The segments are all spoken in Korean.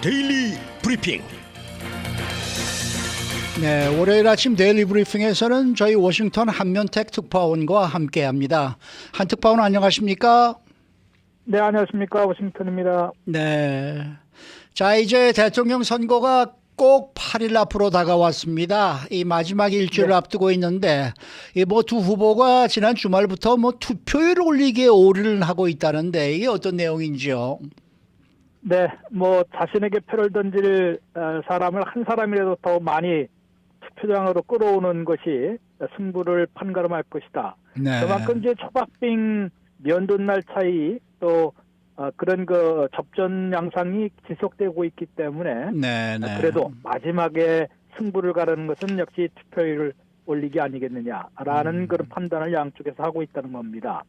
데일리 브리핑. 네, 월요일 아침 데일리 브리핑에서는 저희 워싱턴 한면택 특파원과 함께합니다. 한 특파원 안녕하십니까? 네, 안녕하십니까. 워싱턴입니다. 네. 자, 이제 대통령 선거가 꼭 8일 앞으로 다가왔습니다. 이 마지막 일주일을 네. 앞두고 있는데, 이 뭐 두 후보가 지난 주말부터 뭐 투표율 올리기에 올인을 하고 있다는데 이게 어떤 내용인지요? 네, 뭐 자신에게 표를 던질 사람을 한 사람이라도 더 많이 투표장으로 끌어오는 것이 승부를 판가름할 것이다. 네. 그만큼 이제 초박빙 면도날 차이 또 그런 그 접전 양상이 지속되고 있기 때문에 네, 네. 그래도 마지막에 승부를 가르는 것은 역시 투표율을 올리기 아니겠느냐라는 그런 판단을 양쪽에서 하고 있다는 겁니다.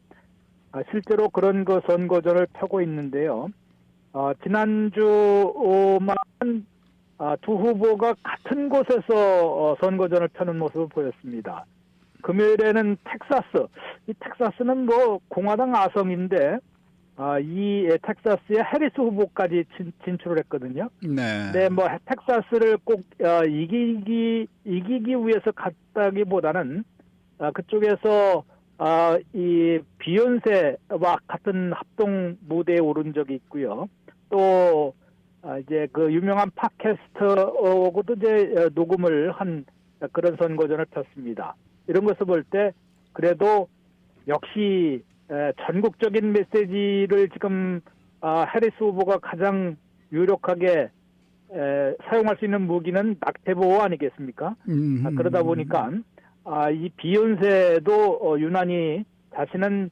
실제로 그런 그 선거전을 펴고 있는데요. 지난주만 두 후보가 같은 곳에서 선거전을 펴는 모습을 보였습니다. 금요일에는 텍사스, 이 텍사스는 뭐 공화당 아성인데 이 텍사스의 해리스 후보까지 진출을 했거든요. 네. 네, 뭐 텍사스를 꼭 이기기 위해서 갔다기보다는 그쪽에서 이 비욘세와 같은 합동 무대에 오른 적이 있고요. 또 이제 그 유명한 팟캐스트하고도 이제 녹음을 한 그런 선거전을 폈습니다. 이런 것을 볼 때 그래도 역시 전국적인 메시지를 지금 해리스 후보가 가장 유력하게 사용할 수 있는 무기는 낙태보호 아니겠습니까? 그러다 보니까 이 비욘세도 유난히 자신은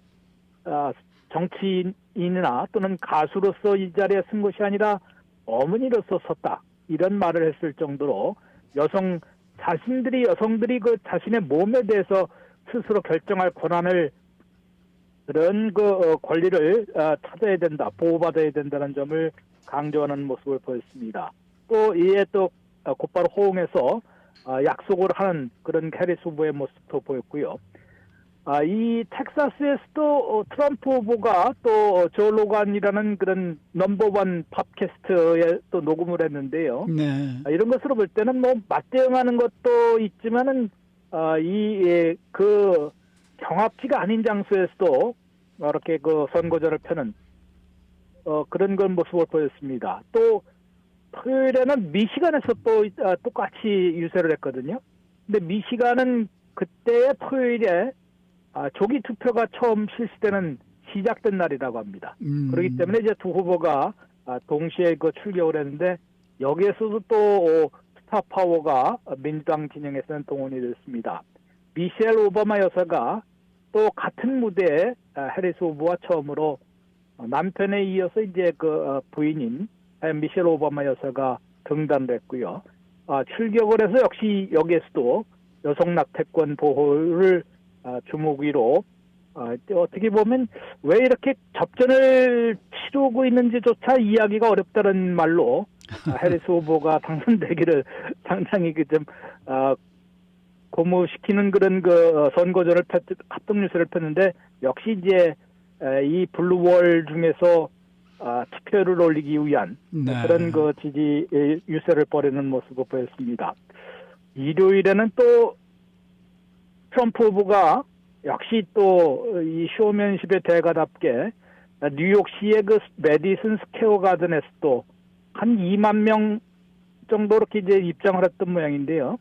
정치인이나 또는 가수로서 이 자리에 쓴 것이 아니라 어머니로서 섰다, 이런 말을 했을 정도로 여성들이 그 자신의 몸에 대해서 스스로 결정할 권한을, 그런 그 권리를 찾아야 된다, 보호받아야 된다는 점을 강조하는 모습을 보였습니다. 또 이에 또 곧바로 호응해서 약속을 하는 그런 해리스 후보의 모습도 보였고요. 이 텍사스에서도 트럼프 후보가 또 조 로간이라는 그런 넘버원 팟캐스트에 또 녹음을 했는데요. 네. 이런 것으로 볼 때는 뭐 맞대응하는 것도 있지만은 그 경합지가 아닌 장소에서도 이렇게 그 선거전을 펴는 그런 건 모습을 보였습니다. 또 토요일에는 미시간에서 또 똑같이 유세를 했거든요. 근데 미시간은 그때의 토요일에 조기 투표가 처음 실시되는 시작된 날이라고 합니다. 그렇기 때문에 이제 두 후보가 동시에 그 출격을 했는데, 여기에서도 또 스타 파워가 민주당 진영에서는 동원이 됐습니다. 미셸 오바마 여사가 또 같은 무대에 해리스 후보와 처음으로 남편에 이어서 이제 그 부인인 미셸 오바마 여사가 등단을 했고요. 출격을 해서 역시 여기에서도 여성 낙태권 보호를 주목위로 어떻게 보면 왜 이렇게 접전을 치르고 있는지조차 이야기가 어렵다는 말로 해리스 후보가 당선되기를 상당히 좀 고무시키는 그런 그 선거전을 합동 유세를 폈는데, 역시 이제 이 블루월 중에서 투표를 올리기 위한 그런 그 지지 유세를 벌이는 모습을 보였습니다. 일요일에는 또 트럼프 후보가 역시 또 이 쇼맨십의 대가답게 뉴욕시의 그 메디슨 스퀘어 가든에서 또 한 2만 명 정도 이렇게 이제 입장을 했던 모양인데요.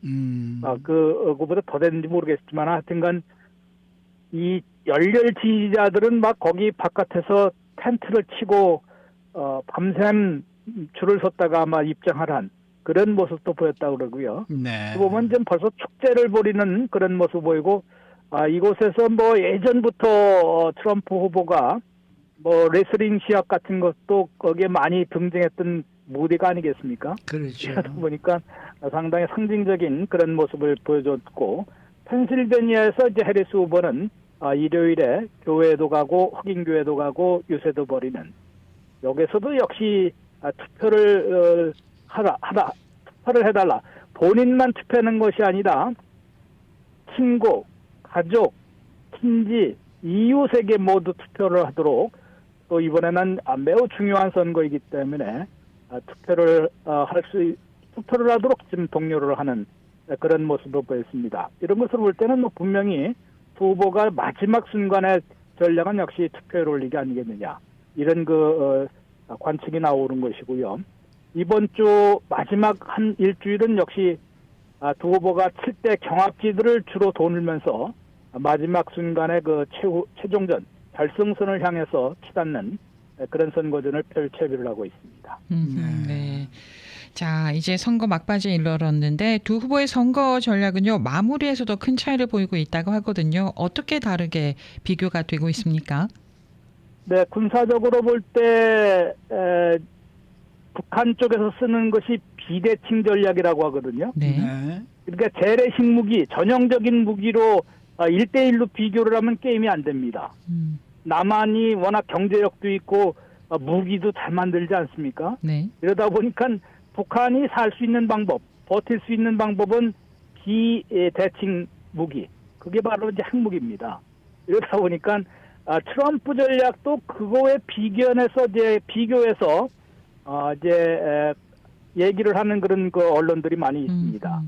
그거보다 더 됐는지 모르겠지만 하여튼간 이 열렬 지지자들은 막 거기 바깥에서 텐트를 치고 밤샘 줄을 섰다가 아마 입장을 한 그런 모습도 보였다고 그러고요. 네. 보면 좀 벌써 축제를 벌이는 그런 모습 보이고, 이곳에서 뭐 예전부터 트럼프 후보가 뭐 레슬링 시합 같은 것도 거기에 많이 등장했던 무대가 아니겠습니까? 그렇죠. 그러다 보니까 상당히 상징적인 그런 모습을 보여줬고, 펜실베니아에서 이제 해리스 후보는 일요일에 교회에도 가고 흑인 교회도 가고 유세도 벌이는, 여기서도 역시 투표를 투표를 해달라. 본인만 투표하는 것이 아니라 친구, 가족, 친지, 이웃에게 모두 투표를 하도록, 또 이번에는 매우 중요한 선거이기 때문에 투표를 하도록 지금 독려를 하는 그런 모습을 보였습니다. 이런 것을 볼 때는 뭐 분명히 두 후보가 마지막 순간의 전략은 역시 투표율 올리기 아니겠느냐, 이런 관측이 나오는 것이고요. 이번 주 마지막 한 일주일은 역시 두 후보가 7대 경합지들을 주로 도늘면서 마지막 순간의 최종전 결승선을 향해서 치닫는 그런 선거전을 펼쳐비를 하고 있습니다. 네. 자, 이제 선거 막바지에 이르렀는데 두 후보의 선거 전략은요, 마무리에서도 큰 차이를 보이고 있다고 하거든요. 어떻게 다르게 비교가 되고 있습니까? 네, 군사적으로 볼 때 북한 쪽에서 쓰는 것이 비대칭 전략이라고 하거든요. 네. 네. 그러니까 재래식 무기, 전형적인 무기로 1대1로 비교를 하면 게임이 안 됩니다. 남한이 워낙 경제력도 있고 무기도 잘 만들지 않습니까? 네. 이러다 보니까 북한이 살 수 있는 방법, 버틸 수 있는 방법은 비대칭 무기, 그게 바로 이제 핵무기입니다. 이러다 보니까 트럼프 전략도 그거에 비교해서 얘기를 하는 그런 언론들이 많이 있습니다.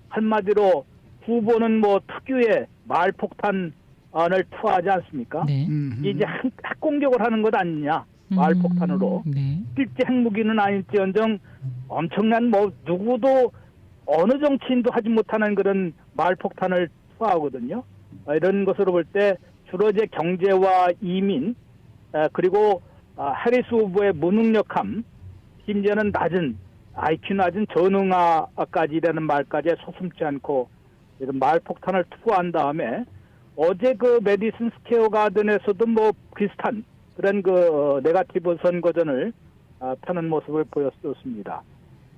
한마디로 후보는 뭐 특유의 말폭탄을 투하하지 않습니까? 네. 이제 핵 공격을 하는 것 아니냐, 말폭탄으로. 네. 실제 핵무기는 아닐지언정 엄청난 누구도 어느 정치인도 하지 못하는 그런 말폭탄을 투하하거든요. 이런 것으로 볼 때 주로 이제 경제와 이민, 그리고 해리스 후보의 무능력함, 심지어는 IQ 낮은 전응아까지라는 말까지 서슴지 않고 이런 말폭탄을 투하한 다음에 어제 메디슨 스퀘어 가든에서도 뭐 비슷한 그런 네거티브 선거전을 펴는 모습을 보였었습니다.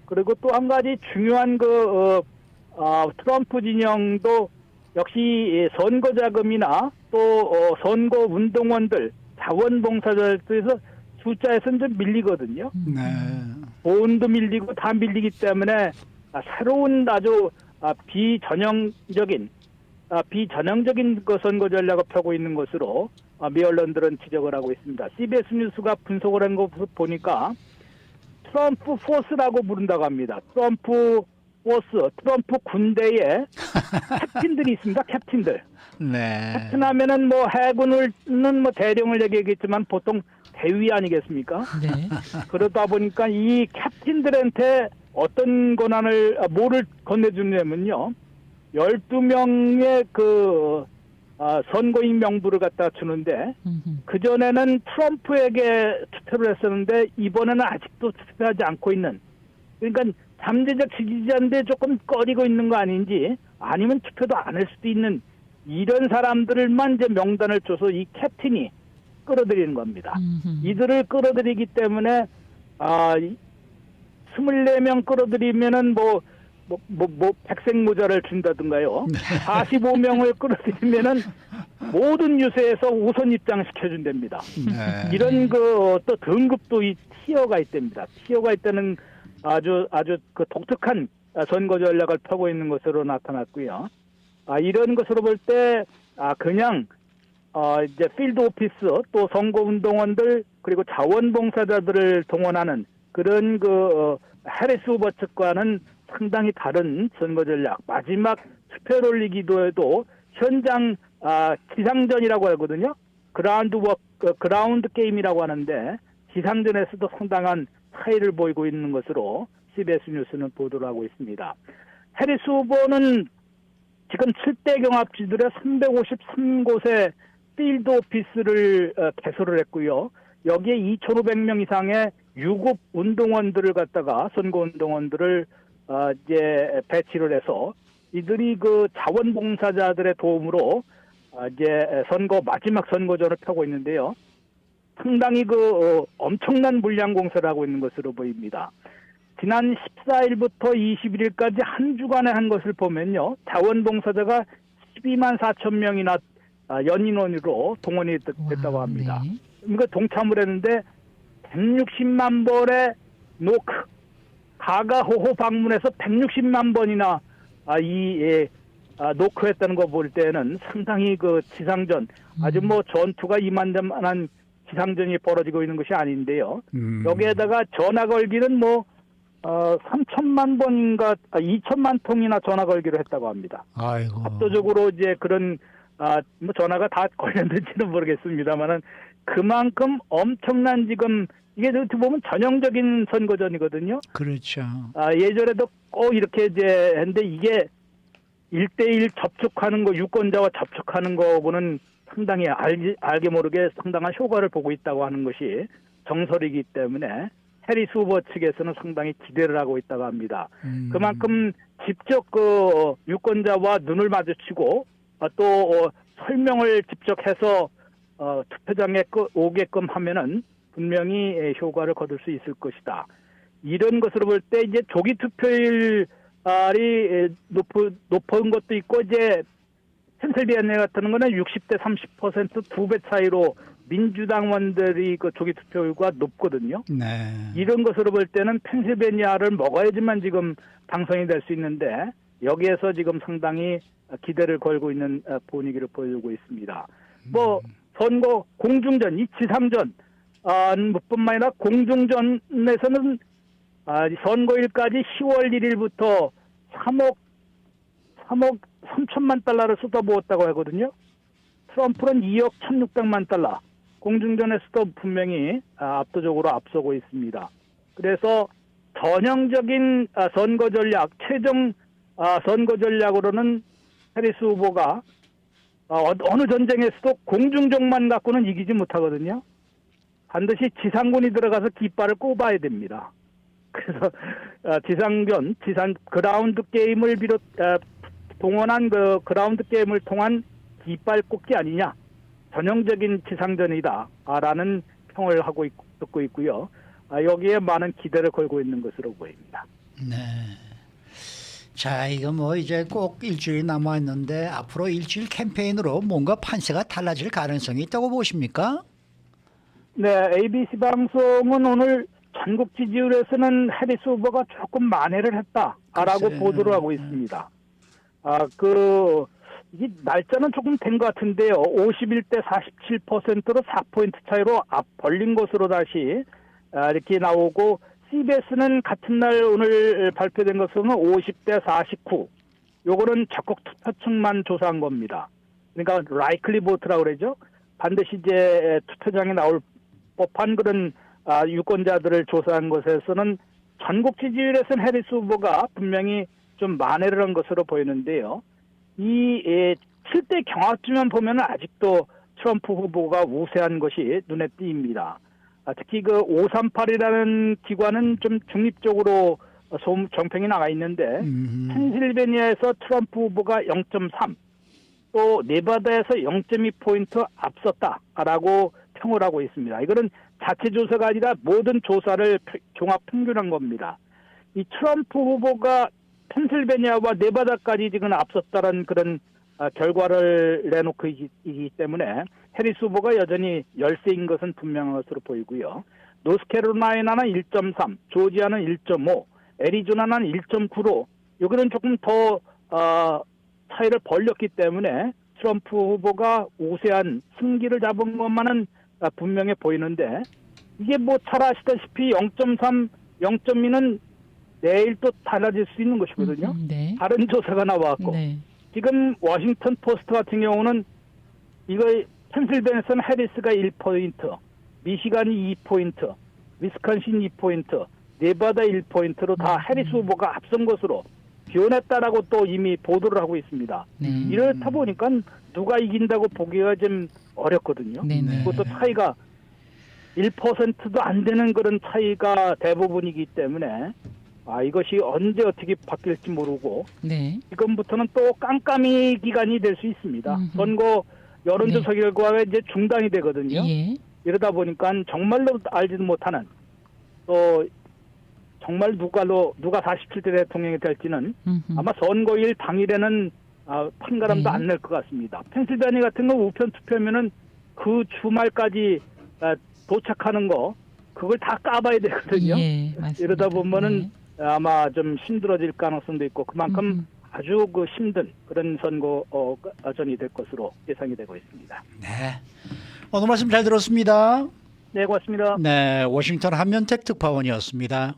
그리고 또 한 가지 중요한 트럼프 진영도 역시 선거 자금이나 또 선거 운동원들, 자원봉사자들에서 숫자에서는 좀 밀리거든요. 네. 보온도 밀리고 다 밀리기 때문에 새로운 아주 비전형적인 선거 전략을 펴고 있는 것으로 미 언론들은 지적을 하고 있습니다. CBS 뉴스가 분석을 한 거 보니까 트럼프 포스라고 부른다고 합니다. 트럼프 포스, 트럼프 군대에 캡틴들이 있습니다. 캡틴들. 네. 캡틴하면은 뭐 해군은 뭐 대령을 얘기하겠지만 보통 대위 아니겠습니까? 네. 그러다 보니까 이 캡틴들한테 어떤 뭐를 건네주냐면요, 12명의 선거인 명부를 갖다 주는데, 그전에는 트럼프에게 투표를 했었는데 이번에는 아직도 투표하지 않고 있는, 그러니까 잠재적 지지자인데 조금 꺼리고 있는 거 아닌지, 아니면 투표도 안 할 수도 있는 이런 사람들만 이제 명단을 줘서 이 캡틴이 끌어들이는 겁니다. 이들을 끌어들이기 때문에 24명 끌어들이면은 백색 모자를 준다든가요. 45명을 끌어들이면은 모든 유세에서 우선 입장시켜준답니다. 네. 이런 또 등급도 티어가 있답니다. 티어가 있다는 아주 독특한 선거 전략을 펴고 있는 것으로 나타났고요. 이런 것으로 볼 때 그냥 이제 필드 오피스, 또 선거 운동원들, 그리고 자원봉사자들을 동원하는 그런 해리스 후보 측과는 상당히 다른 선거 전략. 마지막 투표를 올리기도 현장 지상전이라고 하거든요. 그라운드 게임이라고 하는데 지상전에서도 상당한 차이를 보이고 있는 것으로 CBS 뉴스는 보도를 하고 있습니다. 해리스 후보는 지금 7대 경합지들의 353곳의 필드 오피스를 개설을 했고요. 여기에 2,500명 이상의 유급 운동원들을 갖다가 선거 운동원들을 이제 배치를 해서 이들이 자원봉사자들의 도움으로 이제 마지막 선거전을 펴고 있는데요. 상당히 엄청난 물량 공세를 하고 있는 것으로 보입니다. 지난 14일부터 21일까지 한 주간에 한 것을 보면요, 자원봉사자가 12만 4천 명이나 연인원으로 동원이 됐다고 합니다. 네. 이거 동참을 했는데 160만 번의 가가호호 방문해서 160만 번이나 노크했다는 거 볼 때는 상당히 지상전, 아주 전투가 이만저만한 지상전이 벌어지고 있는 것이 아닌데요. 여기에다가 전화 걸기는 뭐 3천만 번인가 2천만 통이나 전화 걸기로 했다고 합니다. 아이고. 압도적으로 이제 그런 뭐 전화가 다 걸렸는지는 모르겠습니다만은 그만큼 엄청난 지금 이게 어떻게 보면 전형적인 선거전이거든요. 그렇죠. 예전에도 꼭 이렇게 이제 했는데 이게 1대1 접촉하는 거, 유권자와 접촉하는 거고는 상당히 알게 모르게 상당한 효과를 보고 있다고 하는 것이 정설이기 때문에 해리스 후보 측에서는 상당히 기대를 하고 있다고 합니다. 그만큼 직접 그 유권자와 눈을 마주치고 또 설명을 직접 해서 투표장에 오게끔 하면은 분명히 효과를 거둘 수 있을 것이다. 이런 것으로 볼 때 이제 조기 투표율이 높은 것도 있고 이제 펜실베이니아 같은 거는 60대 30% 2배 차이로 민주당원들이 그 조기 투표율과 높거든요. 네. 이런 것으로 볼 때는 펜실베이니아를 먹어야지만 지금 당선이 될 수 있는데 여기에서 지금 상당히 기대를 걸고 있는 분위기를 보여주고 있습니다. 뭐 선거 공중전, 이 지상전 뿐만 아니라 공중전에서는 선거일까지 10월 1일부터 3억 3천만 달러를 쏟아부었다고 하거든요. 트럼프는 2억 1,600만 달러. 공중전에서도 분명히 압도적으로 앞서고 있습니다. 그래서 전형적인 선거 전략, 최종 선거 전략으로는 해리스 후보가 어느 전쟁에서도 공중전만 갖고는 이기지 못하거든요. 반드시 지상군이 들어가서 깃발을 꼽아야 됩니다. 그래서 지상전, 그라운드 게임을 동원한 그 그라운드 게임을 통한 깃발 꽂기 아니냐. 전형적인 지상전이다라는 평을 듣고 있고요. 여기에 많은 기대를 걸고 있는 것으로 보입니다. 네. 자, 이거 뭐 이제 꼭 일주일이 남아 있는데 앞으로 일주일 캠페인으로 뭔가 판세가 달라질 가능성이 있다고 보십니까? 네, ABC 방송은 오늘 전국 지지율에서는 해리스 후보가 조금 만회를 했다라고 글쎄요. 보도를 하고 있습니다. 이게 날짜는 조금 된 것 같은데요. 51대 47%로 4포인트 차이로 벌린 것으로 다시 이렇게 나오고, CBS는 같은 날 오늘 발표된 것으로는 50대 49. 요거는 적극 투표층만 조사한 겁니다. 그러니까 라이클리 보트라고 그러죠. 반드시 이제 투표장에 나올 법한 그런 유권자들을 조사한 것에서는 전국 지지율에서는 해리스 후보가 분명히 좀 만회를 한 것으로 보이는데요. 이 7대 경합주만 보면 아직도 트럼프 후보가 우세한 것이 눈에 띕니다. 특히 그 538이라는 기관은 좀 중립적으로 정평이 나가 있는데 펜실베니아에서 트럼프 후보가 0.3, 또 네바다에서 0.2포인트 앞섰다라고 평을 하고 있습니다. 이거는 자체 조사가 아니라 모든 조사를 종합 평균한 겁니다. 이 트럼프 후보가 펜실베니아와 네바다까지 지금 앞섰다는 그런 결과를 내놓고 있기 때문에 해리스 후보가 여전히 열세인 것은 분명한 것으로 보이고요. 노스캐롤라이나는 1.3, 조지아는 1.5, 애리조나는 1.9로 여기는 조금 더 차이를 벌렸기 때문에 트럼프 후보가 우세한 승기를 잡은 것만은 분명해 보이는데, 이게 뭐 잘 아시다시피 0.3, 0.2는 내일 또 달라질 수 있는 것이거든요. 네. 다른 조사가 나왔고 네. 지금 워싱턴 포스트 같은 경우는 이거 펜실베니아에서는 해리스가 1포인트, 미시간이 2포인트, 위스콘신 2포인트, 네바다 1포인트로 다 해리스 후보가 앞선 것으로 변했다라고 또 이미 보도를 하고 있습니다. 네. 이렇다 보니까 누가 이긴다고 보기가 좀 어렵거든요. 네. 네. 그것도 차이가 1%도 안 되는 그런 차이가 대부분이기 때문에 이것이 언제 어떻게 바뀔지 모르고 네. 지금부터는 또 깜깜이 기간이 될 수 있습니다. 선거 여론조사 네. 결과가 이제 중단이 되거든요. 예. 이러다 보니까 정말로 알지도 못하는, 또 정말 누가 47대 대통령이 될지는 아마 선거일 당일에는 판가름도 네. 안 낼 것 같습니다. 펜실베니아 같은 거 우편 투표면은 그 주말까지 도착하는 거 그걸 다 까봐야 되거든요. 예, 맞습니다. 이러다 보면은 네. 아마 좀 힘들어질 가능성도 있고 그만큼 아주 그 힘든 그런 선거전이 될 것으로 예상이 되고 있습니다. 네. 오늘 말씀 잘 들었습니다. 네, 고맙습니다. 네, 워싱턴 한면택 특파원이었습니다.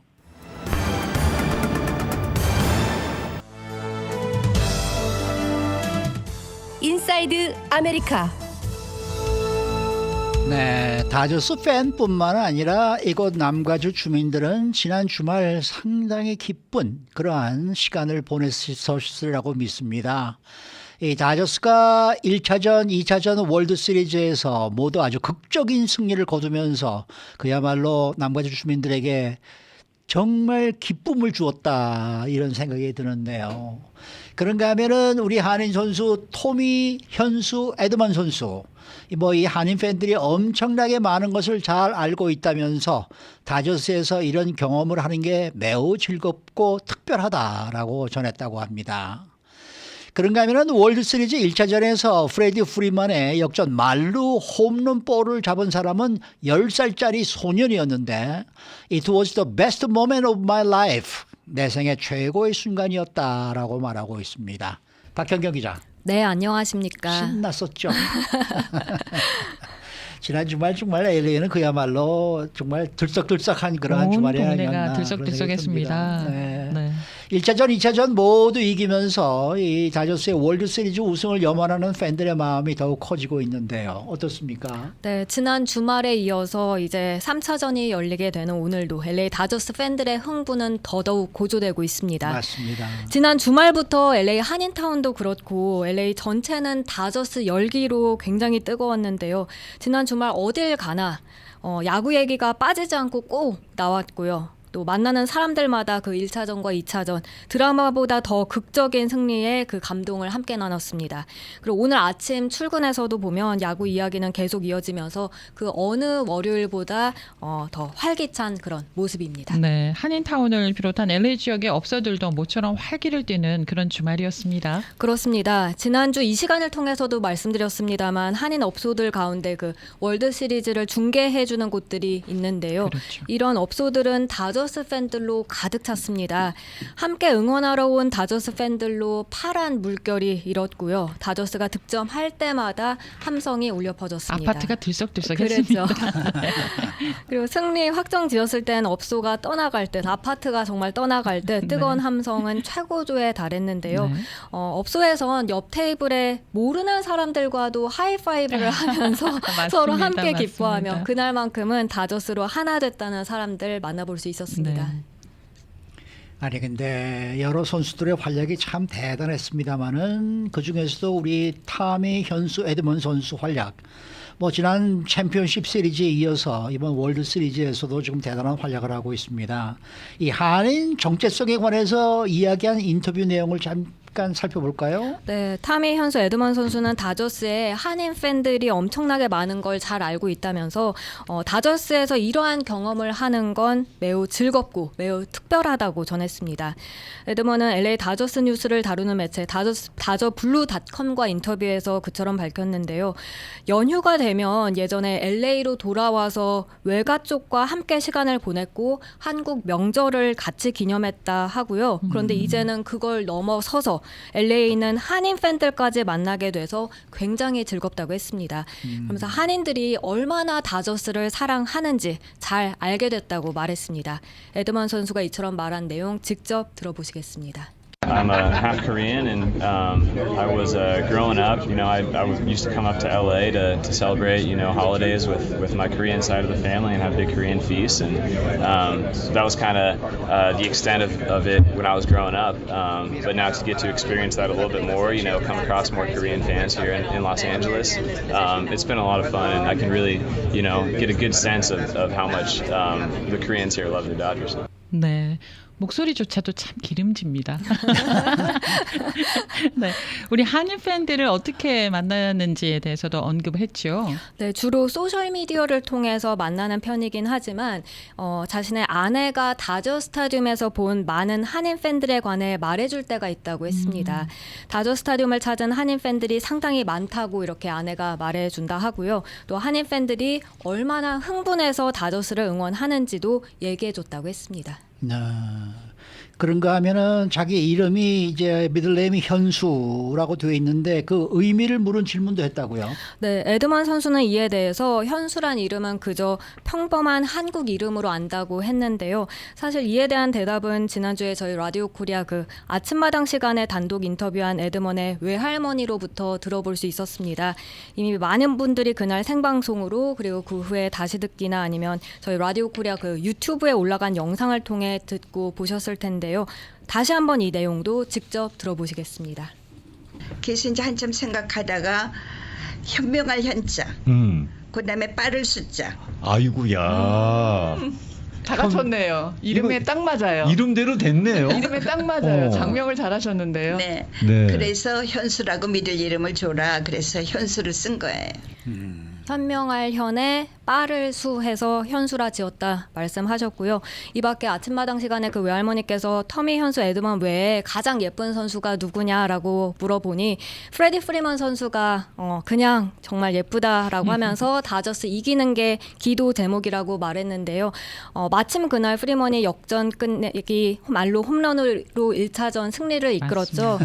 인사이드 아메리카. 네, 다저스 팬뿐만 아니라 이곳 남가주 주민들은 지난 주말 상당히 기쁜 그러한 시간을 보냈었으리라고 믿습니다. 이 다저스가 1차전, 2차전 월드시리즈에서 모두 아주 극적인 승리를 거두면서 그야말로 남가주 주민들에게 정말 기쁨을 주었다 이런 생각이 드는데요. 그런가 하면은 우리 한인 선수 토미, 현수, 에드먼 선수 이 한인 팬들이 엄청나게 많은 것을 잘 알고 있다면서 다저스에서 이런 경험을 하는 게 매우 즐겁고 특별하다라고 전했다고 합니다. 그런가 하면은 월드시리즈 1차전에서 프레디 프리먼의 역전 말루 홈런 볼을 잡은 사람은 10살짜리 소년이었는데 It was the best moment of my life. 내 생애 최고의 순간이었다라고 말하고 있습니다. 박현경 기자. 네, 안녕하십니까. 신났었죠. 지난 주말 정말 LA는 그야말로 정말 들썩들썩한 그러한 온 주말이 동네가 아니었나 들썩들썩했습니다. 네. 네. 1차전, 2차전 모두 이기면서 이 다저스의 월드시리즈 우승을 염원하는 팬들의 마음이 더욱 커지고 있는데요. 어떻습니까? 네, 지난 주말에 이어서 이제 3차전이 열리게 되는 오늘도 LA 다저스 팬들의 흥분은 더더욱 고조되고 있습니다. 맞습니다. 지난 주말부터 LA 한인타운도 그렇고 LA 전체는 다저스 열기로 굉장히 뜨거웠는데요. 지난 주말 어딜 가나 야구 얘기가 빠지지 않고 꼭 나왔고요. 또 만나는 사람들마다 그 1차전과 2차전 드라마보다 더 극적인 승리의 그 감동을 함께 나눴습니다. 그리고 오늘 아침 출근해서도 보면 야구 이야기는 계속 이어지면서 그 어느 월요일보다 더 활기찬 그런 모습입니다. 네, 한인타운을 비롯한 LA 지역의 업소들도 모처럼 활기를 띠는 그런 주말이었습니다. 그렇습니다. 지난주 이 시간을 통해서도 말씀드렸습니다만 한인 업소들 가운데 그 월드 시리즈를 중계해주는 곳들이 있는데요. 그렇죠. 이런 업소들은 다저스 팬들로 가득 찼습니다. 함께 응원하러 온 다저스 팬들로 파란 물결이 일었고요. 다저스가 득점할 때마다 함성이 울려 퍼졌습니다. 아파트가 들썩들썩했습니다. 그랬죠. 그리고 승리 확정 지었을 땐 업소가 떠나갈 듯, 아파트가 정말 떠나갈 듯 뜨거운 함성은 최고조에 달했는데요. 네. 업소에선 옆 테이블에 모르는 사람들과도 하이파이브를 하면서 맞습니다. 서로 함께 맞습니다. 기뻐하며 그날만큼은 다저스로 하나 됐다는 사람들 만나볼 수 있었습니다. 네. 아니 근데 여러 선수들의 활약이 참 대단했습니다만은 그 중에서도 우리 타미, 현수, 에드먼 선수 활약 지난 챔피언십 시리즈에 이어서 이번 월드 시리즈에서도 지금 대단한 활약을 하고 있습니다. 이 한인 정체성에 관해서 이야기한 인터뷰 내용을 잠깐 살펴볼까요? 네, 타미, 현수, 에드먼 선수는 다저스에 한인 팬들이 엄청나게 많은 걸 잘 알고 있다면서 다저스에서 이러한 경험을 하는 건 매우 즐겁고 매우 특별하다고 전했습니다. 에드먼은 LA 다저스 뉴스를 다루는 매체 다저블루닷컴과 인터뷰에서 그처럼 밝혔는데요. 연휴가 되면 예전에 LA로 돌아와서 외가 쪽과 함께 시간을 보냈고 한국 명절을 같이 기념했다 하고요. 그런데 이제는 그걸 넘어서서 LA에 있는 한인 팬들까지 만나게 돼서 굉장히 즐겁다고 했습니다. 그러면서 한인들이 얼마나 다저스를 사랑하는지 잘 알게 됐다고 말했습니다. 에드먼 선수가 이처럼 말한 내용 직접 들어보시겠습니다. I'm half Korean, and I was growing up. I used to come up to LA to celebrate, holidays with my Korean side of the family and have big Korean feasts, and so that was kind of the extent of it when I was growing up. But now to get to experience that a little bit more, come across more Korean fans here in Los Angeles, it's been a lot of fun, and I can really, get a good sense of how much the Koreans here love the Dodgers. 네. 목소리조차도 참 기름집니다. 네, 우리 한인 팬들을 어떻게 만나는지에 대해서도 언급을 했죠. 네, 주로 소셜 미디어를 통해서 만나는 편이긴 하지만 자신의 아내가 다저 스타디움에서 본 많은 한인 팬들에 관해 말해줄 때가 있다고 했습니다. 다저 스타디움을 찾은 한인 팬들이 상당히 많다고 이렇게 아내가 말해준다 하고요. 또 한인 팬들이 얼마나 흥분해서 다저스를 응원하는지도 얘기해줬다고 했습니다. 그런가 하면은 자기 이름이 이제 미들네임이 현수라고 되어 있는데 그 의미를 물은 질문도 했다고요. 네, 에드먼 선수는 이에 대해서 현수란 이름은 그저 평범한 한국 이름으로 안다고 했는데요. 사실 이에 대한 대답은 지난주에 저희 라디오 코리아 그 아침마당 시간에 단독 인터뷰한 에드먼의 외할머니로부터 들어볼 수 있었습니다. 이미 많은 분들이 그날 생방송으로 그리고 그 후에 다시 듣기나 아니면 저희 라디오 코리아 그 유튜브에 올라간 영상을 통해 듣고 보셨을 텐데요. 다시 한번 이 내용도 직접 들어보시겠습니다. 그래서 이제 한참 생각하다가 현명할 현자, 그다음에 빠를 숫자. 아이고야. 다 갖췄네요. 이름에 이거 딱 맞아요. 이름대로 됐네요. 이름에 딱 맞아요. 어. 장명을 잘하셨는데요. 네. 네. 그래서 현수라고 믿을 이름을 줘라. 그래서 현수를 쓴 거예요. 현명할 현에 빠를 수해서 현수라 지었다 말씀하셨고요. 이 밖에 아침마당 시간에 그 외할머니께서 터미 현수 에드먼 외에 가장 예쁜 선수가 누구냐라고 물어보니 프레디 프리먼 선수가 그냥 정말 예쁘다라고 하면서 다저스 이기는 게 기도 제목이라고 말했는데요. 마침 그날 프리먼이 역전 끝내기 말로 홈런으로 1차전 승리를 이끌었죠.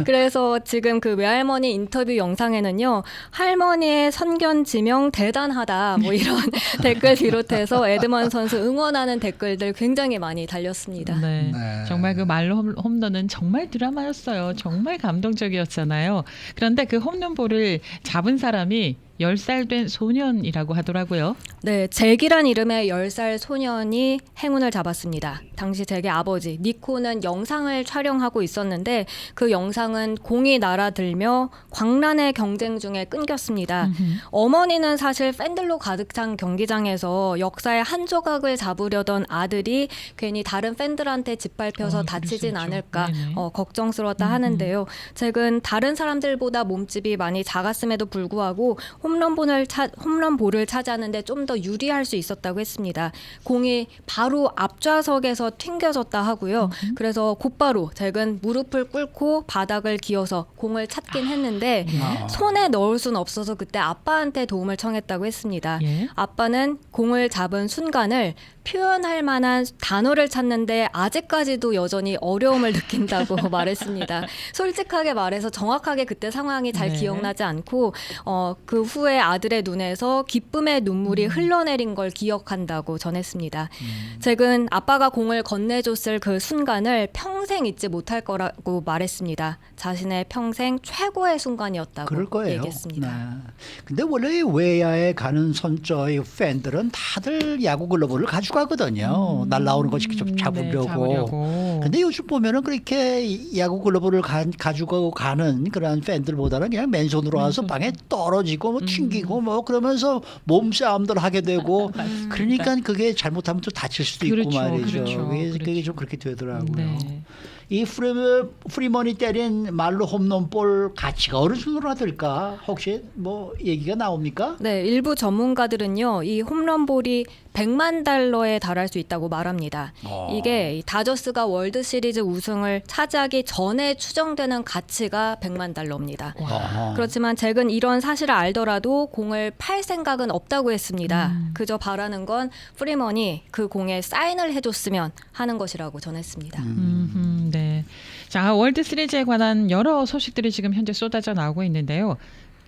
그래서 지금 그 외할머니 인터뷰 영상에는요. 할머니의 선견 지명 대단하다 뭐 이런 댓글 비롯해서 에드먼 선수 응원하는 댓글들 굉장히 많이 달렸습니다. 네. 네. 정말 그 말로 홈런은 정말 드라마였어요. 정말 감동적이었잖아요. 그런데 그 홈런볼을 잡은 사람이 10살 된 소년이라고 하더라고요. 네, 잭이란 이름의 10살 소년이 행운을 잡았습니다. 당시 잭의 아버지 니코는 영상을 촬영하고 있었는데 그 영상은 공이 날아들며 광란의 경쟁 중에 끊겼습니다. 어머니는 사실 팬들로 가득 찬 경기장에서 역사의 한 조각을 잡으려던 아들이 괜히 다른 팬들한테 짓밟혀서 다치진 그럴 수 있죠. 않을까 네네. 걱정스러웠다 하는데요. 잭은 다른 사람들보다 몸집이 많이 작았음에도 불구하고 홈런볼을 차지하는데 좀 더 유리할 수 있었다고 했습니다. 공이 바로 앞좌석에서 튕겨졌다 하고요. 그래서 곧바로 잭은 무릎을 꿇고 바닥을 기어서 공을 찾긴 했는데 손에 넣을 수는 없어서 그때 아빠한테 도움을 청했다고 했습니다. 예. 아빠는 공을 잡은 순간을 표현할 만한 단어를 찾는데 아직까지도 여전히 어려움을 느낀다고 말했습니다. 솔직하게 말해서 정확하게 그때 상황이 잘 네. 기억나지 않고 그 후에 아들의 눈에서 기쁨의 눈물이 흘러내린 걸 기억한다고 전했습니다. 잭은 아빠가 공을 건네줬을 그 순간을 평생 잊지 못할 거라고 말했습니다. 자신의 평생 최고의 순간이었다고 그럴 거예요. 얘기했습니다. 네. 근데 원래 외야에 가는 선저의 팬들은 다들 야구 글러브를 가져가거든요. 날라오는 거 직접 잡으려고. 네, 잡으려고. 근데 요즘 보면은 그렇게 야구 글러브를 가지고 가는 그런 팬들보다는 그냥 맨손으로 와서 방에 떨어지고 뭐 튕기고 뭐 그러면서 몸싸움들 하게 되고 그러니까 그게 잘못하면 또 다칠 수도 있고 그렇죠, 말이죠. 그렇죠, 그게 좀 그렇게 되더라고요. 네. 이 프리먼이 때린 말로 홈런볼 가치가 어느 정도나 될까? 혹시 뭐 얘기가 나옵니까? 네, 일부 전문가들은요, 이 홈런볼이 100만 달러에 달할 수 있다고 말합니다. 이게 이 다저스가 월드 시리즈 우승을 차지하기 전에 추정되는 가치가 100만 달러입니다. 그렇지만 잭은 이런 사실을 알더라도 공을 팔 생각은 없다고 했습니다. 그저 바라는 건 프리먼이 그 공에 사인을 해줬으면 하는 것이라고 전했습니다. 네. 자, 월드 시리즈에 관한 여러 소식들이 지금 현재 쏟아져 나오고 있는데요.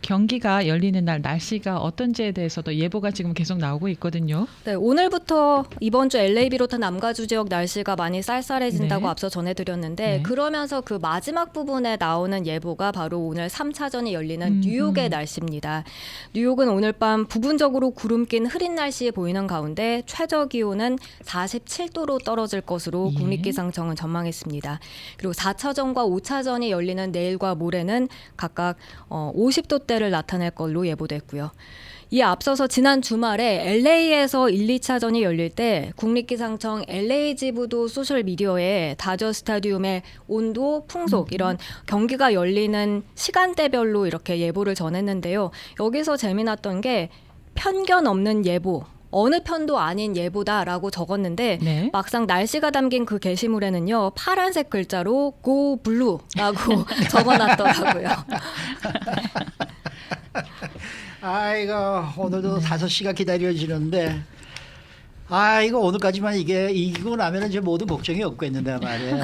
경기가 열리는 날 날씨가 어떤지에 대해서도 예보가 지금 계속 나오고 있거든요. 네, 오늘부터 이번 주 LA 비롯한 남가주 지역 날씨가 많이 쌀쌀해진다고 네. 앞서 전해드렸는데 네. 그러면서 그 마지막 부분에 나오는 예보가 바로 오늘 3차전이 열리는 뉴욕의 날씨입니다. 뉴욕은 오늘 밤 부분적으로 구름 낀 흐린 날씨 보이는 가운데 최저 기온은 47도로 떨어질 것으로 예. 국립기상청은 전망했습니다. 그리고 4차전과 5차전이 열리는 내일과 모레는 각각 50도 대를 나타낼 걸로 예보됐고요. 이에 앞서서 지난 주말에 LA에서 1, 2차전이 열릴 때 국립기상청 LA 지부도 소셜미디어에 다저 스타디움의 온도, 풍속 이런 경기가 열리는 시간대별로 이렇게 예보를 전했는데요. 여기서 재미났던 게 편견 없는 예보. 어느 편도 아닌 예보다라고 적었는데 네. 막상 날씨가 담긴 그 게시물에는요. 파란색 글자로 Go Blue라고 적어놨더라고요. 아이고 오늘도 5시가 기다려지는데 이거 오늘까지만 이게 이기고 나면은 이제 모든 걱정이 없겠는데 말이에요.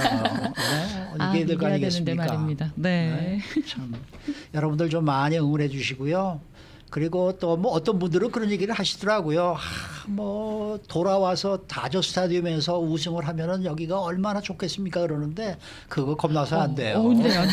이게 될 거 이겨야 되는데 아니겠습니까? 말입니다. 네. 참 여러분들 좀 많이 응원해 주시고요. 그리고 또 뭐 어떤 분들은 그런 얘기를 하시더라고요. 뭐 돌아와서 다저 스타디움에서 우승을 하면은 여기가 얼마나 좋겠습니까? 그러는데 그거 겁나서 안 돼요. 네, 안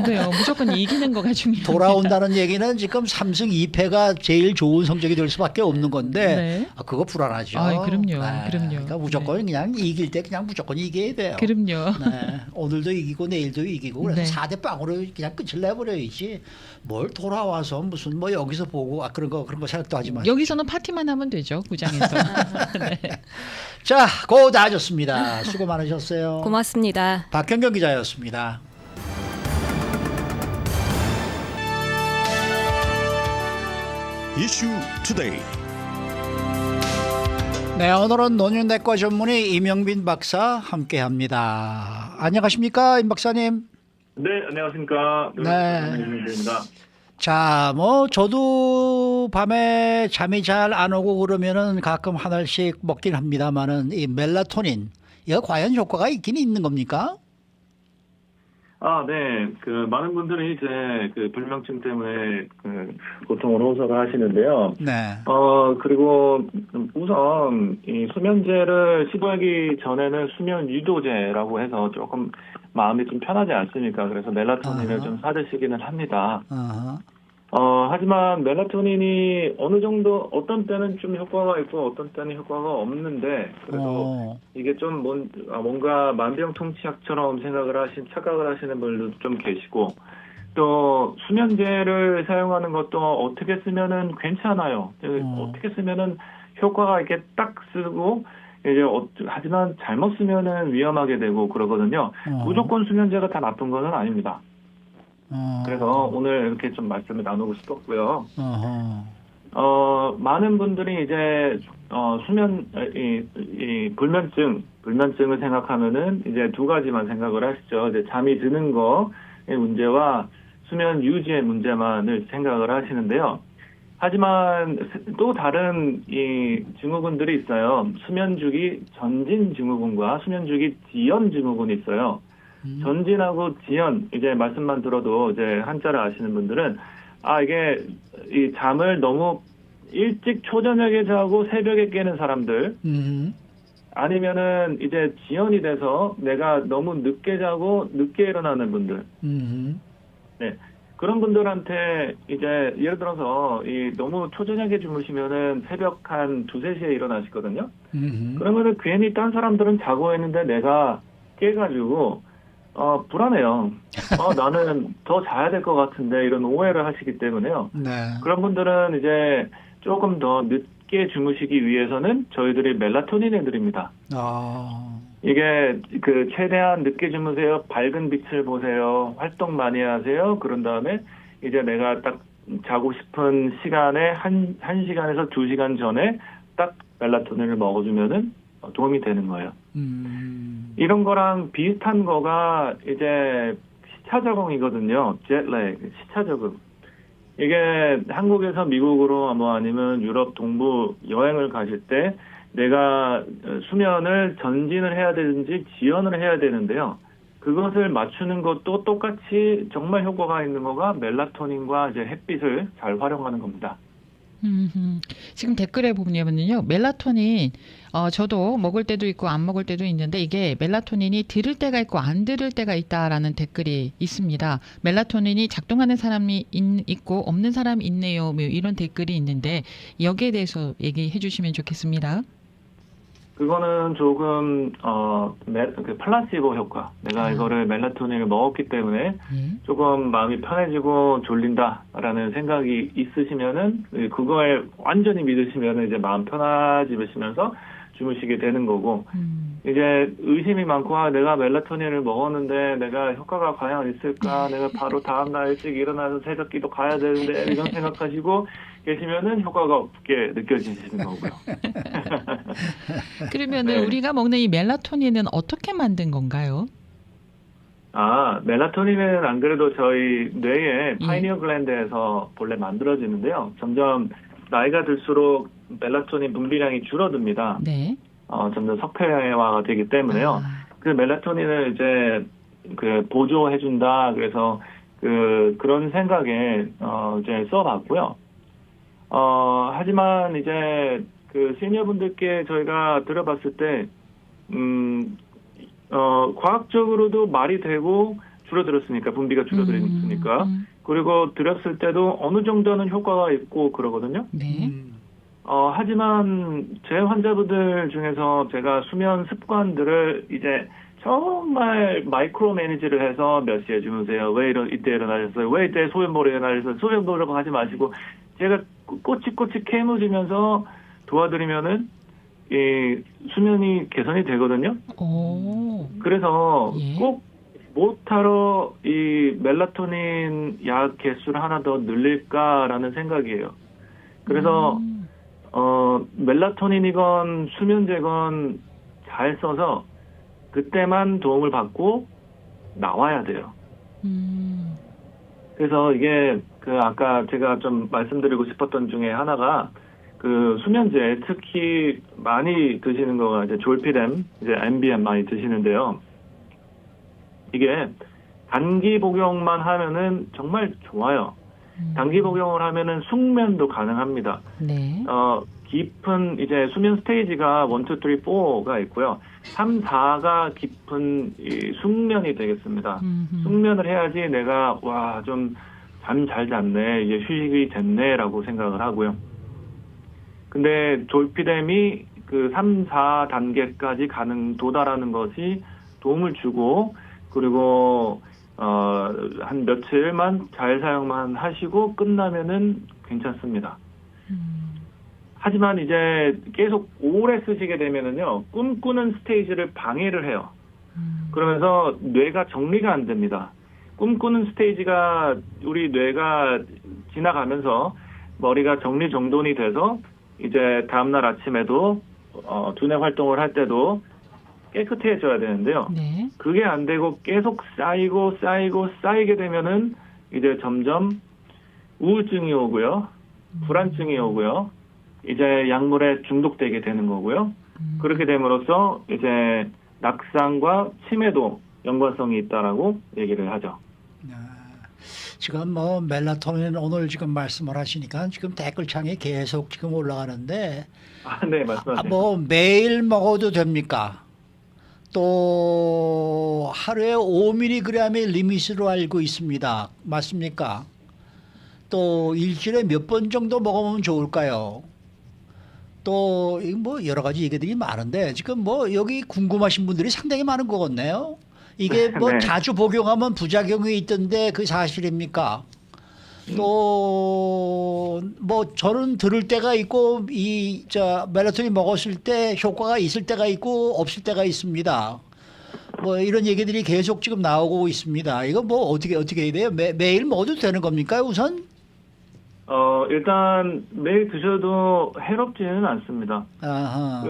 돼요. 무조건 이기는 거가 중요합니다. 돌아온다는 얘기는 지금 3승 2패가 제일 좋은 성적이 될 수밖에 없는 건데 네. 그거 불안하죠. 그럼요. 그럼요. 그러니까 무조건 그냥 이길 때 그냥 무조건 이겨야 돼요. 그럼요. 네. 오늘도 이기고 내일도 이기고 그래서 네. 4대 0으로 그냥 끝을 내버려야지. 뭘 돌아와서 무슨 뭐 여기서 보고 그런 거 생각도 하지 마시고. 여기서는 파티만 하면 되죠. 구장에서. 네. 자, 고 다하셨습니다. 수고 많으셨어요. 고맙습니다. 박현경 기자였습니다. 이슈 투데이. 네, 오늘은 노년내과 전문의 이명빈 박사 함께합니다. 안녕하십니까, 임 박사님? 네, 안녕하십니까. 네. 이명빈입니다. 자, 뭐 저도 밤에 잠이 잘 안 오고 그러면은 가끔 한 알씩 먹긴 합니다만은 이 멜라토닌 이거 과연 효과가 있긴 있는 겁니까? 네. 많은 분들이 이제 불면증 때문에 고통을 호소를 하시는데요. 네. 그리고 우선 이 수면제를 시도하기 전에는 수면 유도제라고 해서 조금 마음이 좀 편하지 않습니까? 그래서 멜라토닌을 좀 사드시기는 합니다. 하지만 멜라토닌이 어느 정도 어떤 때는 좀 효과가 있고 어떤 때는 효과가 없는데 그래도 이게 좀 뭔가 만병통치약처럼 착각을 하시는 분들도 좀 계시고 또 수면제를 사용하는 것도 어떻게 쓰면은 괜찮아요. 어떻게 쓰면은 효과가 이렇게 딱 쓰고 이제 하지만 잘못 쓰면은 위험하게 되고 그러거든요. 무조건 수면제가 다 나쁜 것은 아닙니다. 그래서 오늘 이렇게 좀 말씀을 나누고 싶었고요. 많은 분들이 이제 불면증을 생각하면은 이제 두 가지만 생각을 하시죠. 이제 잠이 드는 거의 문제와 수면 유지의 문제만을 생각을 하시는데요. 하지만 또 다른 이 증후군들이 있어요. 수면주기 전진 증후군과 수면주기 지연 증후군이 있어요. 전진하고 지연, 이제 말씀만 들어도 이제 한자를 아시는 분들은, 이게, 이 잠을 너무 일찍 초저녁에 자고 새벽에 깨는 사람들, 아니면은 이제 지연이 돼서 내가 너무 늦게 자고 늦게 일어나는 분들, 네. 그런 분들한테 이제 예를 들어서 너무 초저녁에 주무시면은 새벽 한 2-3시에 일어나시거든요. 그러면은 괜히 딴 사람들은 자고 있는데 내가 깨가지고, 불안해요. 나는 더 자야 될 것 같은데 이런 오해를 하시기 때문에요. 네. 그런 분들은 이제 조금 더 늦게 주무시기 위해서는 저희들이 멜라토닌을 드립니다. 이게 최대한 늦게 주무세요. 밝은 빛을 보세요. 활동 많이 하세요. 그런 다음에 이제 내가 딱 자고 싶은 시간에 1시간에서 2시간 전에 딱 멜라토닌을 먹어주면은 도움이 되는 거예요. 이런 거랑 비슷한 거가 이제 시차 적응이거든요. jetlag, 시차 적응. 이게 한국에서 미국으로 뭐 아니면 유럽 동부 여행을 가실 때 내가 수면을 전진을 해야 되는지 지연을 해야 되는데요. 그것을 맞추는 것도 똑같이 정말 효과가 있는 거가 멜라토닌과 이제 햇빛을 잘 활용하는 겁니다. 지금 댓글에 보면요, 멜라토닌, 저도 먹을 때도 있고 안 먹을 때도 있는데 이게 멜라토닌이 들을 때가 있고 안 들을 때가 있다라는 댓글이 있습니다. 멜라토닌이 작동하는 사람이 있고 없는 사람이 있네요. 뭐 이런 댓글이 있는데 여기에 대해서 얘기해 주시면 좋겠습니다. 그거는 조금 플라시보 효과. 내가 이거를 멜라토닌을 먹었기 때문에 조금 마음이 편해지고 졸린다라는 생각이 있으시면은 그거에 완전히 믿으시면은 이제 마음 편해지시면서 주무시게 되는 거고 이제 의심이 많고 내가 멜라토닌을 먹었는데 내가 효과가 과연 있을까? 내가 바로 다음날 일찍 일어나서 새벽기도 가야 되는데 이런 생각하시고 계시면은 효과가 없게 느껴지시는 거고요. 그러면은 우리가 먹는 이 멜라토닌은 어떻게 만든 건가요? 멜라토닌은 안 그래도 저희 뇌의 파이니어 글랜드에서 본래 만들어지는데요. 점점 나이가 들수록 멜라토닌 분비량이 줄어듭니다. 네. 점점 석회화가 되기 때문에요. 그 멜라토닌을 이제 그 보조해준다. 그래서 그런 생각에 이제 써봤고요. 하지만 이제 그 시니어분들께 저희가 들어봤을 때 과학적으로도 말이 되고 줄어들었으니까 분비가 줄어들었으니까 그리고 들었을 때도 어느 정도는 효과가 있고 그러거든요. 네. 하지만 제 환자분들 중에서 제가 수면 습관들을 이제 정말 마이크로 매니지를 해서 몇 시에 주무세요? 왜 이때 일어나셨어요? 왜 이때 소변보러 일어나셨어요? 소변보러 하지 마시고 제가 꼬치꼬치 캐묻으면서 도와드리면은 이 수면이 개선이 되거든요. 그래서 예. 꼭 뭐하러 이 멜라토닌 약 개수를 하나 더 늘릴까라는 생각이에요. 그래서 멜라토닌이건 수면제건 잘 써서 그때만 도움을 받고 나와야 돼요. 그래서 이게 아까 제가 좀 말씀드리고 싶었던 중에 하나가 그 수면제 특히 많이 드시는 거가 이제 졸피뎀, 이제 MBM 많이 드시는데요. 이게 단기 복용만 하면은 정말 좋아요. 단기 복용을 하면은 숙면도 가능합니다. 네. 깊은 이제 수면 스테이지가 1, 2, 3, 4가 있고요. 3, 4가 깊은 이 숙면이 되겠습니다. 숙면을 해야지 내가 좀 잠 잘 잤네, 이제 휴식이 됐네라고 생각을 하고요. 근데 졸피뎀이 그 3, 4단계까지 도달하는 것이 도움을 주고 그리고 한 며칠만 잘 사용만 하시고 끝나면은 괜찮습니다. 하지만 이제 계속 오래 쓰시게 되면은요, 꿈꾸는 스테이지를 방해를 해요. 그러면서 뇌가 정리가 안 됩니다. 꿈꾸는 스테이지가 우리 뇌가 지나가면서 머리가 정리정돈이 돼서 이제 다음날 아침에도 두뇌 활동을 할 때도 깨끗해져야 되는데요. 네. 그게 안 되고 계속 쌓이게 되면은 이제 점점 우울증이 오고요. 불안증이 오고요. 이제 약물에 중독되게 되는 거고요. 그렇게 됨으로써 이제 낙상과 치매도 연관성이 있다라고 얘기를 하죠. 지금 뭐 멜라토닌 오늘 지금 말씀을 하시니까 지금 댓글창에 계속 지금 올라가는데 네, 말씀하세요. 뭐 매일 먹어도 됩니까? 또 하루에 5mg의 리밋으로 알고 있습니다. 맞습니까? 또 일주일에 몇 번 정도 먹으면 좋을까요? 또 뭐 여러 가지 얘기들이 많은데 지금 뭐 여기 궁금하신 분들이 상당히 많은 것 같네요. 이게 뭐 네. 자주 복용하면 부작용이 있던데 그 사실입니까? 또 뭐 저는 들을 때가 있고 멜라토닌 먹었을 때 효과가 있을 때가 있고 없을 때가 있습니다. 뭐 이런 얘기들이 계속 지금 나오고 있습니다. 이거 뭐 어떻게 해야 돼요? 매일 먹어도 되는 겁니까 우선? 일단 매일 드셔도 해롭지는 않습니다. 아하.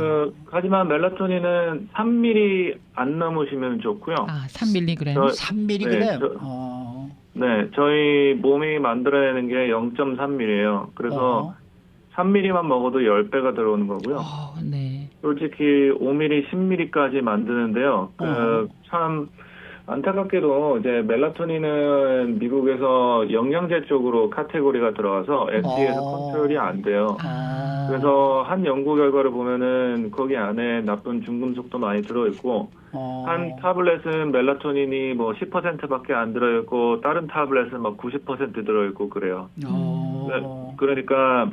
하지만 멜라토닌은 3mg 안 넘으시면 좋고요. 3mg. 3mg. 네, 저희 몸이 만들어내는 게 0.3mg예요. 그래서 3mg만 먹어도 10배가 들어오는 거고요. 네. 솔직히 5mg, 10mg까지 만드는데요. 참 안타깝게도 이제 멜라토닌은 미국에서 영양제 쪽으로 카테고리가 들어가서 FDA에서 컨트롤이 안 돼요. 그래서 한 연구 결과를 보면은 거기 안에 나쁜 중금속도 많이 들어있고 한 타블렛은 멜라토닌이 뭐 10%밖에 안 들어있고 다른 타블렛은 막 90% 들어있고 그래요. 그러니까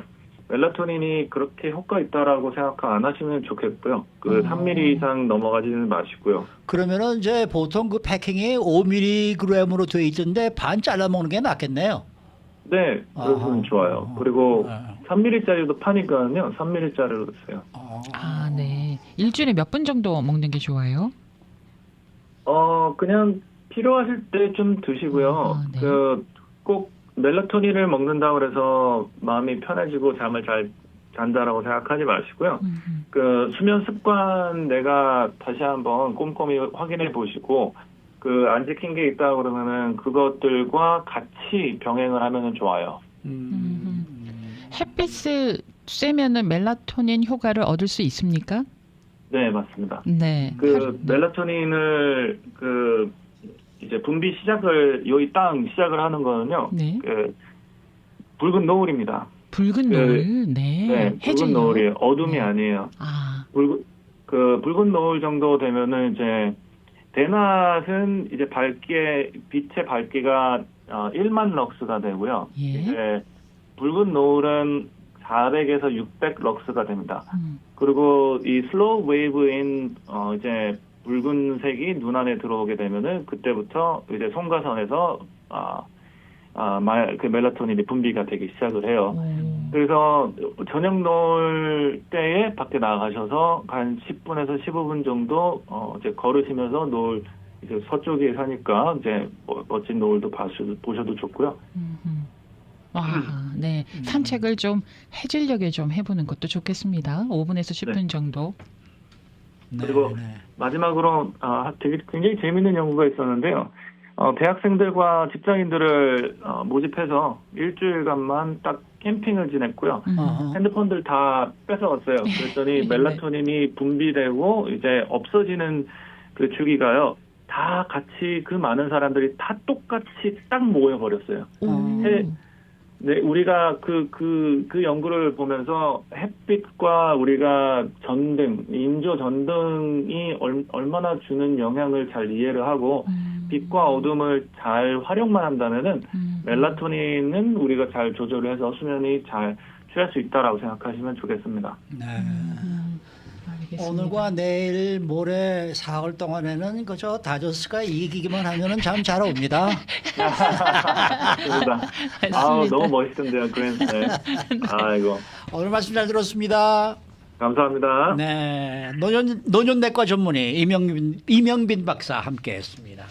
멜라토닌이 그렇게 효과 있다라고 생각 안 하시면 좋겠고요. 3mg 이상 넘어가지는 마시고요. 그러면은 이제 보통 그 패킹이 5mg으로 돼 있던데 반 잘라 먹는 게 낫겠네요. 네, 그러면 좋아요. 그리고 3mg짜리도 파니까요. 3mg짜리로 드세요. 네. 일주일에 몇 분 정도 먹는 게 좋아요? 그냥 필요하실 때 좀 드시고요. 네. 꼭 멜라토닌을 먹는다고 해서 마음이 편해지고 잠을 잘 잔다라고 생각하지 마시고요. 수면 습관 내가 다시 한번 꼼꼼히 확인해 보시고 안 지킨 게 있다 그러면은 그것들과 같이 병행을 하면은 좋아요. 햇빛을 쐬면은 멜라토닌 효과를 얻을 수 있습니까? 네, 맞습니다. 네. 그 멜라토닌을 그 이제 분비 시작을 여기 땅 시작을 하는 거는요. 네. 그 붉은 노을입니다. 붉은 노을. 네. 네, 붉은 해질녘. 노을이에요. 어둠이 네. 아니에요. 아. 붉은 노을 정도 되면은 이제 대낮은 이제 빛의 밝기가 1만 럭스가 되고요. 예. 이제 붉은 노을은 400에서 600 럭스가 됩니다. 그리고 이 슬로우 웨이브인 이제 붉은색이 눈 안에 들어오게 되면은 그때부터 이제 송가선에서 그 멜라토닌이 분비가 되기 시작을 해요. 그래서 저녁 노을 때에 밖에 나가셔서 한 10분에서 15분 정도 이제 걸으시면서 노을 이제 서쪽에 사니까 이제 멋진 노을도 보셔도 좋고요. 와, 네. 산책을 좀 해질녘에 좀 해보는 것도 좋겠습니다. 5분에서 10분 정도. 그리고 마지막으로 되게 굉장히 재미있는 연구가 있었는데요. 대학생들과 직장인들을 모집해서 일주일간만 딱 캠핑을 지냈고요. 핸드폰들 다 뺏어갔어요. 그랬더니 네. 멜라토닌이 분비되고 이제 없어지는 그 주기가요. 다 같이 그 많은 사람들이 다 똑같이 딱 모여버렸어요. 네, 우리가 그 연구를 보면서 햇빛과 우리가 인조 전등이 얼마나 주는 영향을 잘 이해를 하고 빛과 어둠을 잘 활용만 한다면은 멜라토닌은 우리가 잘 조절을 해서 수면이 잘 취할 수 있다라고 생각하시면 좋겠습니다. 네. 알겠습니다. 오늘과 내일 모레 사흘 동안에는 그저 다저스가 이기기만 하면은 잠 잘 옵니다. 맞습니다. 아우, 너무 멋있던데요, 그랜. 네. 아이고. 오늘 말씀 잘 들었습니다. 감사합니다. 네, 노년내과 전문의 이명빈 박사 함께했습니다.